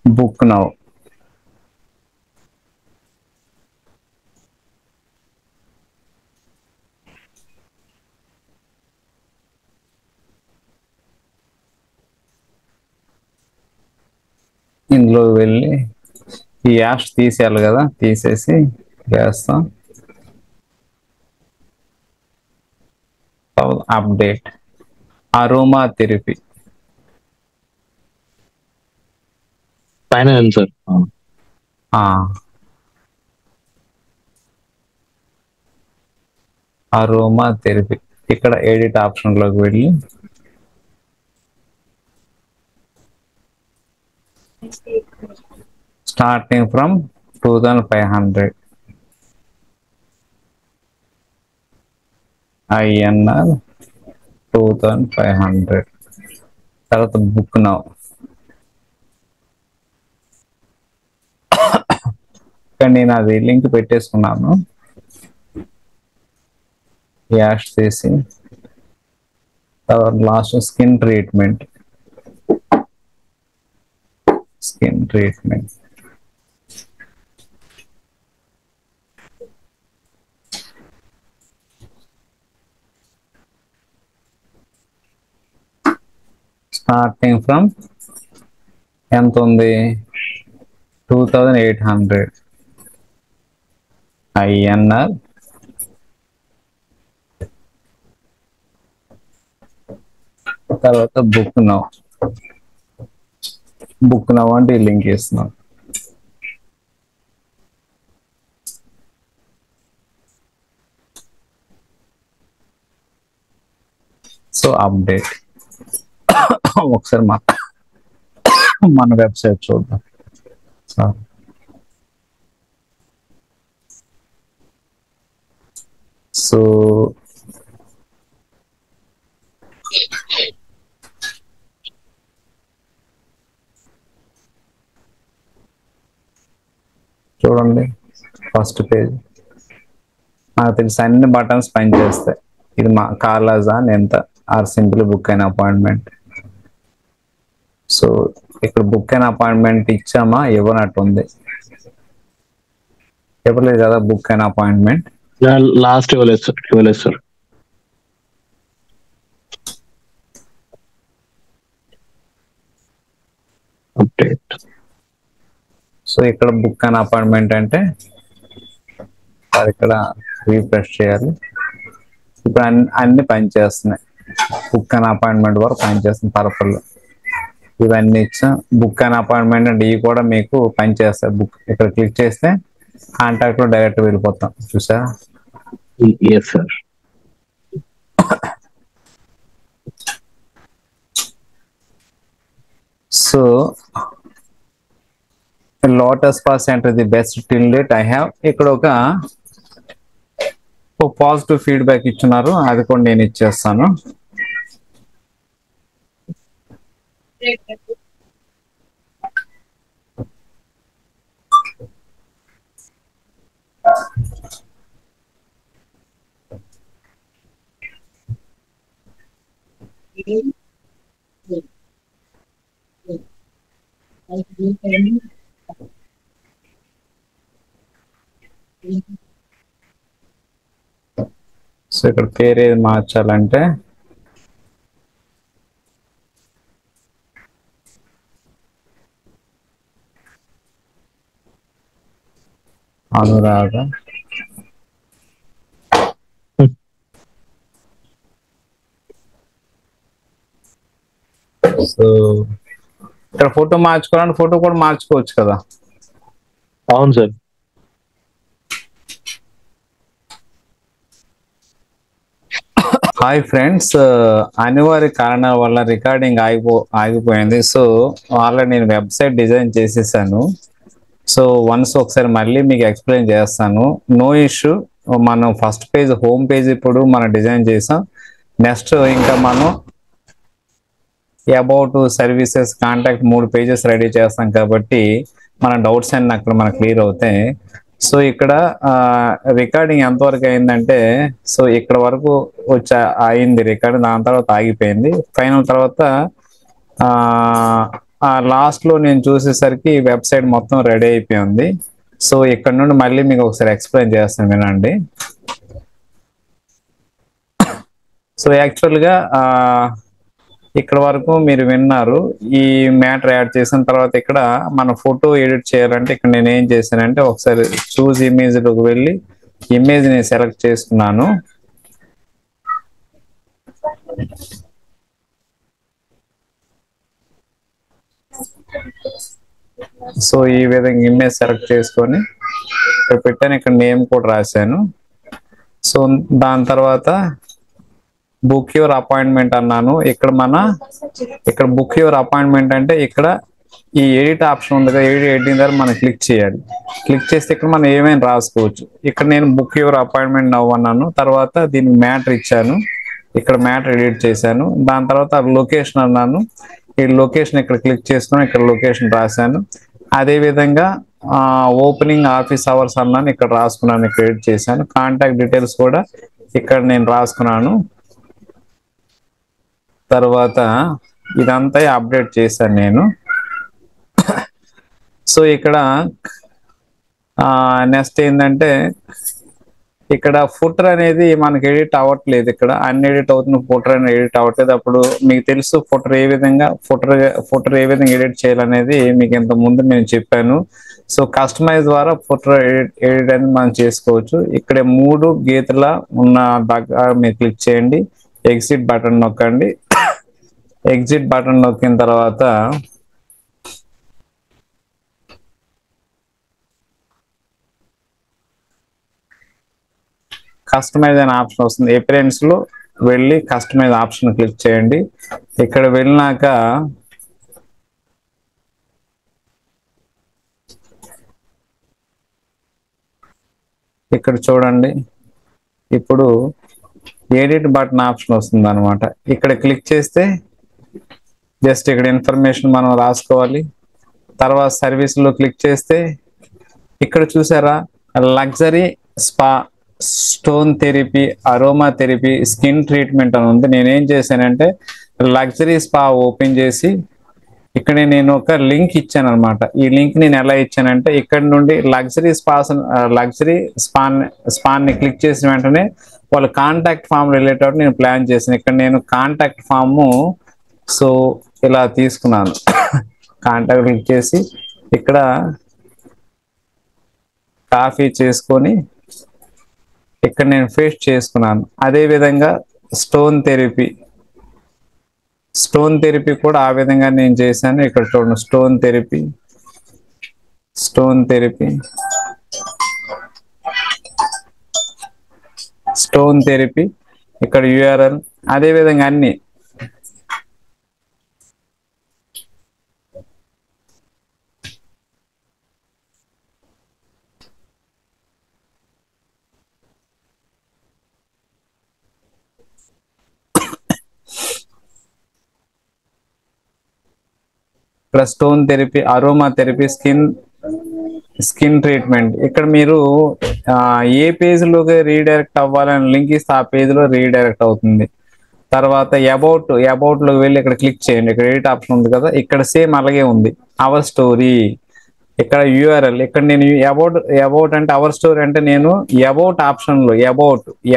Book now. ఇందులో వెళ్ళి ఈ యాష్ తీసేయాలి కదా, తీసేసి వేస్తాం. అప్డేట్. అరోమా థెరపీ పైన సార్. అరోమా థెరపీ ఇక్కడ ఎడిట్ ఆప్షన్ లోకి వెళ్ళి స్టార్టింగ్ ఫ్రమ్ 2500. INR 2500. తర్వాత బుక్ నౌ. ఇక్కడ నేను అది లింక్ పెట్టేసుకున్నాను. యాష్ చేసి తర్వాత last skin treatment. Starting from ఎంత ఉంది? 2800. INR తర్వాత బుక్ నౌ అంటే లింక్ ఇస్తున్నాం. So update. ఒకసారి మన వెబ్సైట్ చూద్దాం. సో చూడండి, ఫస్ట్ పేజ్. నాకు తెలిసి అన్ని బటన్స్ పనిచేస్తాయి. ఇది మా కార్లాజా ఎంత ఆర్ సింపుల్ బుక్ అయిన అపాయింట్మెంట్. సో ఇక్కడ బుక్ అయిన అపాయింట్మెంట్ ఇచ్చామా? ఇవ్వనట్టుంది. ఇవ్వలేదు కదా బుక్ అయిన అపాయింట్మెంట్. లాస్ట్ ఇవ్వలేదు సార్. అప్డేట్. సో ఇక్కడ బుక్ అయిన అపాయింట్మెంట్ అంటే అది ఇక్కడ రీఫ్రెష్ చేయాలి. ఇప్పుడు అన్ని పనిచేస్తున్నాయి. బుక్ అయిన అపాయింట్మెంట్ వరకు పనిచేస్తుంది పర్పల్. ఇవన్నీ ఇచ్చా. బుక్ అయిన అపాయింట్మెంట్ అంటే ఇవి కూడా మీకు పనిచేస్తాయి. బుక్ ఇక్కడ క్లిక్ చేస్తే కాంటాక్ట్ లో డైరెక్ట్ వెళ్ళిపోతాం. చూసా? Sir. So lotus spa centre the best till date I have. ఇక్కడ ఒక పాజిటివ్ ఫీడ్బ్యాక్ ఇచ్చున్నారు, అది కూడా నేను ఇచ్చేస్తాను. సో ఇక్కడ పేరు ఏది మార్చాలంటే అనురాధ. సో ఇక్కడ ఫోటో మార్చుకోవాలంటే ఫోటో కూడా మార్చుకోవచ్చు కదా. అవును సార్. హాయ్ ఫ్రెండ్స్, అనివార్య కారణాల వల్ల రికార్డింగ్ ఆగిపోయింది. సో ఆల్రెడీ నేను వెబ్సైట్ డిజైన్ చేసేసాను. సో వన్స్ ఒకసారి మళ్ళీ మీకు ఎక్స్ప్లెయిన్ చేస్తాను. No issue. మనం ఫస్ట్ పేజ్ హోమ్ పేజ్ ఇప్పుడు మనం డిజైన్ చేసాం. నెక్స్ట్ ఇంకా మనం about services contact 3 pages ready చేస్తాం కాబట్టి మన డౌట్స్ అన్ని అక్కడ మనకు క్లియర్ అవుతాయి. సో ఇక్కడ రికార్డింగ్ ఎంతవరకు అయిందంటే, సో ఇక్కడ వరకు అయింది రికార్డింగ్, దాని తర్వాత ఆగిపోయింది. ఫైనల్ తర్వాత లాస్ట్ లో నేను చూసేసరికి వెబ్సైట్ మొత్తం రెడీ అయిపోయింది. సో ఇక్కడ నుండి మళ్ళీ మీకు ఒకసారి ఎక్స్ప్లెయిన్ చేస్తాను, వినండి. సో యాక్చువల్గా ఇక్కడ వరకు మీరు విన్నారు. ఈ మ్యాటర్ యాడ్ చేసిన తర్వాత ఇక్కడ మన ఫోటో ఎడిట్ చేయాలంటే ఇక్కడ నేను ఏం చేశానంటే ఒకసారి చూస్ ఇమేజ్ లోకి వెళ్ళి ఇమేజ్ ని సెలెక్ట్ చేసుకున్నాను. సో ఈ విధంగా ఇమేజ్ సెలెక్ట్ చేసుకొని ఇక్కడ పెట్టాను. ఇక్కడ నేమ్ కూడా రాశాను. సో దాని తర్వాత బుక్ యువర్ అపాయింట్మెంట్ అన్నాను. ఇక్కడ బుక్ యువర్ అపాయింట్మెంట్ అంటే ఇక్కడ ఈ ఎడిట్ ఆప్షన్ ఉంది కదా, ఎడిటింగ్ దగ్గర మనం క్లిక్ చేయాలి. క్లిక్ చేస్తే ఇక్కడ మనం ఏమైనా రాసుకోవచ్చు. ఇక్కడ నేను బుక్ యువర్ అపాయింట్మెంట్ నవ్ అన్నాను. తర్వాత దీనికి మ్యాటర్ ఇచ్చాను. ఇక్కడ మ్యాటర్ ఎడిట్ చేశాను. దాని తర్వాత లొకేషన్ అన్నాను. ఈ లొకేషన్ ఇక్కడ క్లిక్ చేసుకుని ఇక్కడ లొకేషన్ రాశాను. అదే విధంగా ఓపెనింగ్ ఆఫీస్ అవర్స్ అన్నాను, ఇక్కడ రాసుకున్నాను, ఇక్కడ ఎడిట్ చేశాను. కాంటాక్ట్ డీటెయిల్స్ కూడా ఇక్కడ నేను రాసుకున్నాను. తర్వాత ఇదంతా అప్డేట్ చేశాను నేను. సో ఇక్కడ నెక్స్ట్ ఏంటంటే ఇక్కడ ఫుటర్ అనేది మనకి ఎడిట్ అవ్వట్లేదు. ఇక్కడ అన్ ఎడిట్ అవుతున్న ఫుటర్ అనేది ఎడిట్ అవ్వట్లేదు. అప్పుడు మీకు తెలుసు ఫుటర్ ఏ విధంగా ఎడిట్ చేయాలనేది మీకు ఇంత ముందు నేను చెప్పాను. సో కస్టమైజ్ ద్వారా ఫుటర్ ఎడిట్ అనేది మనం చేసుకోవచ్చు. ఇక్కడ 3 గీతల ఉన్న దగ్గర మీరు క్లిక్ చేయండి. ఎగ్జిట్ బటన్ నొక్కండి. ఎగ్జిట్ బటన్ నొక్కిన తర్వాత కస్టమైజ్ అనే ఆప్షన్ వస్తుంది. అపియరెన్స్ లో వెళ్ళి కస్టమైజ్ ఆప్షన్ క్లిక్ చేయండి. ఇక్కడ వెళ్ళినాక ఇక్కడ చూడండి, ఇప్పుడు ఎడిట్ బటన్ ఆప్షన్ వస్తుంది అనమాట. ఇక్కడ క్లిక్ చేస్తే జస్ట్ ఇక్కడ ఇన్ఫర్మేషన్ మనం రాసుకోవాలి. తర్వాత సర్వీస్ లో క్లిక్ చేస్తే ఇక్కడ చూసారా, luxury spa, stone therapy, aroma therapy, skin treatment అని ఉంది. నేనేం చేశానంటే లగ్జరీ స్పా ఓపెన్ చేసి ఇక్కడ నేను ఒక లింక్ ఇచ్చాను అనమాట. ఈ లింక్ నేను ఎలా ఇచ్చానంటే ఇక్కడ నుండి లగ్జరీ స్పాన్ ని క్లిక్ చేసిన వెంటనే వాళ్ళ కాంటాక్ట్ ఫామ్ రిలేటెడ్ నేను ప్లాన్ చేశాను. ఇక్కడ నేను కాంటాక్ట్ ఫామ్ సో ఇలా తీసుకున్నాను. కాంటాక్ట్ క్లిక్ చేసి ఇక్కడ కాపీ చేసుకొని ఇక్కడ నేను పేస్ట్ చేసుకున్నాను. అదే విధంగా స్టోన్ థెరపీ కూడా ఆ విధంగా నేను చేశాను. ఇక్కడ చూడండి, స్టోన్ థెరపీ ఇక్కడ యూఆర్ఎల్, అదే విధంగా అన్ని ఇక్కడ stone therapy, aroma therapy, skin treatment. ఇక్కడ మీరు ఏ పేజ్లోకి రీడైరెక్ట్ అవ్వాలని లింక్ ఇస్తే ఆ పేజ్లో రీడైరెక్ట్ అవుతుంది. తర్వాత అబౌట్ లోకి వెళ్ళి ఇక్కడ క్లిక్ చేయండి. ఇక్కడ ఎడిట్ ఆప్షన్ ఉంది కదా, ఇక్కడ సేమ్ అలాగే ఉంది. అవర్ స్టోరీ, ఇక్కడ యూఆర్ఎల్, ఇక్కడ నేను అబౌట్ అంటే అవర్ స్టోరీ అంటే నేను అబౌట్ ఆప్షన్ లో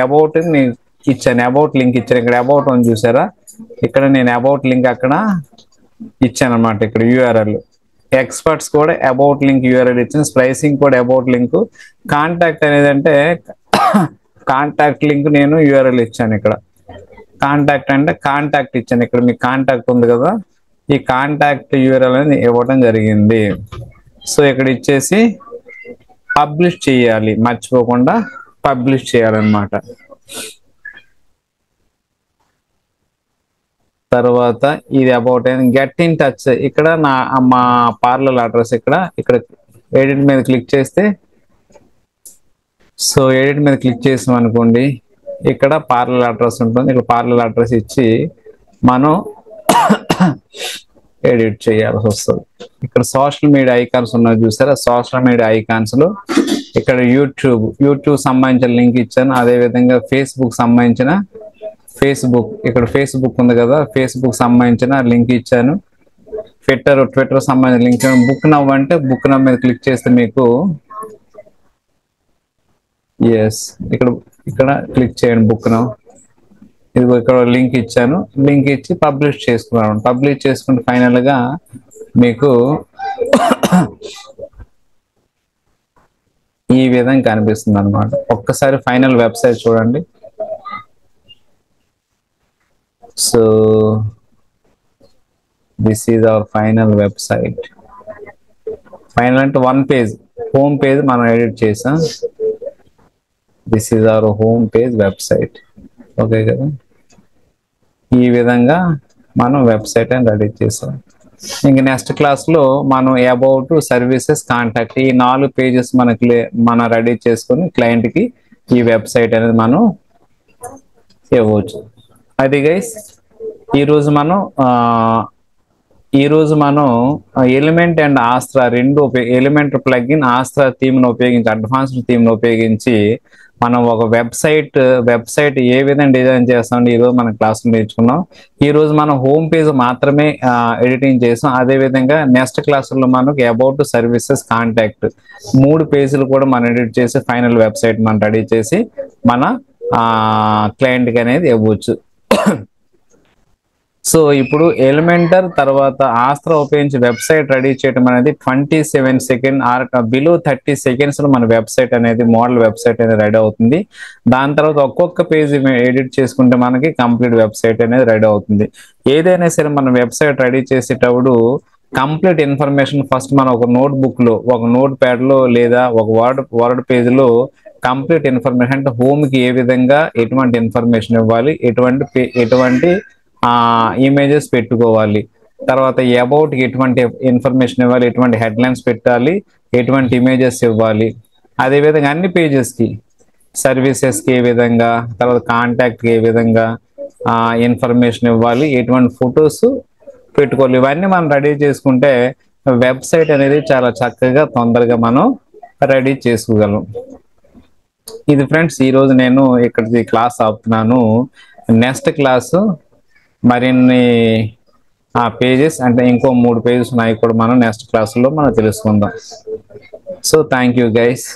అబౌట్ నేను ఇచ్చాను, అబౌట్ లింక్ ఇచ్చాను. ఇక్కడ అబౌట్ అని చూసారా, ఇక్కడ నేను అబౌట్ లింక్ అక్కడ ఇచ్చాను అనమాట. ఇక్కడ యూఆర్ఎల్ ఎక్స్పర్ట్స్ కూడా అబౌట్ లింక్ యూఆర్ఎల్ ఇచ్చాను, ప్రైసింగ్ కూడా అబౌట్ లింక్, కాంటాక్ట్ అనేది అంటే కాంటాక్ట్ లింక్ నేను యూఆర్ఎల్ ఇచ్చాను. ఇక్కడ కాంటాక్ట్ అంటే కాంటాక్ట్ ఇచ్చాను. ఇక్కడ మీ కాంటాక్ట్ ఉంది కదా, ఈ కాంటాక్ట్ యూఆర్ఎల్ అనేది ఇవ్వడం జరిగింది. సో ఇక్కడ ఇచ్చేసి పబ్లిష్ చేయాలి, మర్చిపోకుండా పబ్లిష్ చేయాలన్నమాట. తర్వాత ఇది అబౌట్ గెట్ ఇన్ టచ్, ఇక్కడ మా పార్లర్ అడ్రస్ ఇక్కడ ఎడిట్ మీద క్లిక్ చేస్తే, సో ఎడిట్ మీద క్లిక్ చేసాం అనుకోండి, ఇక్కడ పార్లర్ అడ్రస్ ఉంటుంది. ఇక్కడ పార్లర్ అడ్రస్ ఇచ్చి మనం ఎడిట్ చేయాల్సి వస్తుంది. ఇక్కడ సోషల్ మీడియా ఐకాన్స్ ఉన్నాయి చూసారా, సోషల్ మీడియా ఐకాన్స్ లో ఇక్కడ యూట్యూబ్ సంబంధించిన లింక్ ఇచ్చాను. అదే విధంగా ఇక్కడ ఫేస్బుక్ ఉంది కదా, ఫేస్బుక్ సంబంధించిన లింక్ ఇచ్చాను. ట్విట్టర్ సంబంధించిన లింక్. బుక్ నవ్ అంటే బుక్ నవ్ మీద క్లిక్ చేస్తే మీకు ఇక్కడ క్లిక్ చేయండి బుక్ నవ్. ఇది ఇక్కడ లింక్ ఇచ్చాను, లింక్ ఇచ్చి పబ్లిష్ చేసుకున్నాను. పబ్లిష్ చేసుకుంటే ఫైనల్ గా మీకు ఈ విధంగా కనిపిస్తుంది అనమాట. ఒక్కసారి ఫైనల్ వెబ్సైట్ చూడండి. So this is our final website. Final అంటే వన్ పేజ్, హోమ్ పేజ్ మనం ఎడిట్ చేసాం. This is our home page website. Okay కదా, ఈ విధంగా మనం వెబ్సైట్ అని రెడీ చేసాం. ఇంక నెక్స్ట్ క్లాస్ లో మనం అబౌట్, సర్వీసెస్, కాంటాక్ట్ ఈ 4 పేజెస్ మనం రెడీ చేసుకొని క్లయింట్ కి ఈ వెబ్సైట్ అనేది మనం ఇవ్వచ్చు. అది గైస్ ఈరోజు మనం ఎలిమెంట్ అండ్ ఆస్ట్రా రెండు ఎలిమెంట్ ప్లగ్ఇన్, ఆస్ట్రా థీమ్ ను ఉపయోగించి, అడ్వాన్స్డ్ థీమ్ ను ఉపయోగించి మనం ఒక వెబ్సైట్ ఏ విధంగా డిజైన్ చేస్తామంటే ఈ రోజు మనం క్లాస్ నేర్చుకున్నాం. ఈ రోజు మనం హోమ్ పేజ్ మాత్రమే ఎడిటింగ్ చేసాం. అదే విధంగా నెక్స్ట్ క్లాస్ లో మనకు అబౌట్, సర్వీసెస్, కాంటాక్ట్ 3 పేజీలు కూడా మనం ఎడిట్ చేసి ఫైనల్ వెబ్సైట్ మనం రెడీ చేసి మన క్లయింట్ కి అనేది ఇవ్వచ్చు. సో ఇప్పుడు ఎలిమెంటర్ తర్వాత ఆస్ట్రా ఉపయోగించి వెబ్సైట్ రెడీ చేయడం అనేది 27 సెకండ్ ఆర్ బిలో 30 సెకండ్స్ లో మన వెబ్సైట్ అనేది మోడల్ వెబ్సైట్ అనేది రెడీ అవుతుంది. దాని తర్వాత ఒక్కొక్క పేజ్ ఎడిట్ చేసుకుంటే మనకి కంప్లీట్ వెబ్సైట్ అనేది రెడీ అవుతుంది. ఏదైనా సరే మనం వెబ్సైట్ రెడీ చేసేటప్పుడు కంప్లీట్ ఇన్ఫర్మేషన్ ఫస్ట్ మనం ఒక నోట్బుక్ లో, ఒక నోట్ ప్యాడ్ లో లేదా ఒక వర్డ్ పేజ్ లో కంప్లీట్ ఇన్ఫర్మేషన్ అంటే హోమ్ కి ఏ విధంగా ఎటువంటి ఇన్ఫర్మేషన్ ఇవ్వాలి, ఎటువంటి ఇమేజెస్ పెట్టుకోవాలి, తర్వాత అబౌట్ కి ఎటువంటి ఇన్ఫర్మేషన్ ఇవ్వాలి, ఎటువంటి హెడ్లైన్స్ పెట్టాలి, ఎటువంటి ఇమేజెస్ ఇవ్వాలి, అదే విధంగా అన్ని పేజెస్ కి సర్వీసెస్ కి ఏ విధంగా, తర్వాత కాంటాక్ట్ కి ఏ విధంగా ఇన్ఫర్మేషన్ ఇవ్వాలి, ఎటువంటి ఫొటోస్ పెట్టుకోవాలి, ఇవన్నీ మనం రెడీ చేసుకుంటే వెబ్సైట్ అనేది చాలా చక్కగా తొందరగా మనం రెడీ చేసుకోగలం. ఇది ఫ్రెండ్స్ ఈరోజు నేను ఇక్కడ క్లాస్ ఆపుతున్నాను. నెక్స్ట్ క్లాసు మరిన్ని పేజెస్ అంటే ఇంకో 3 పేజెస్ ఉన్నాయి కూడా మనం నెక్స్ట్ క్లాసులో మనం తెలుసుకుందాం. So thank you guys.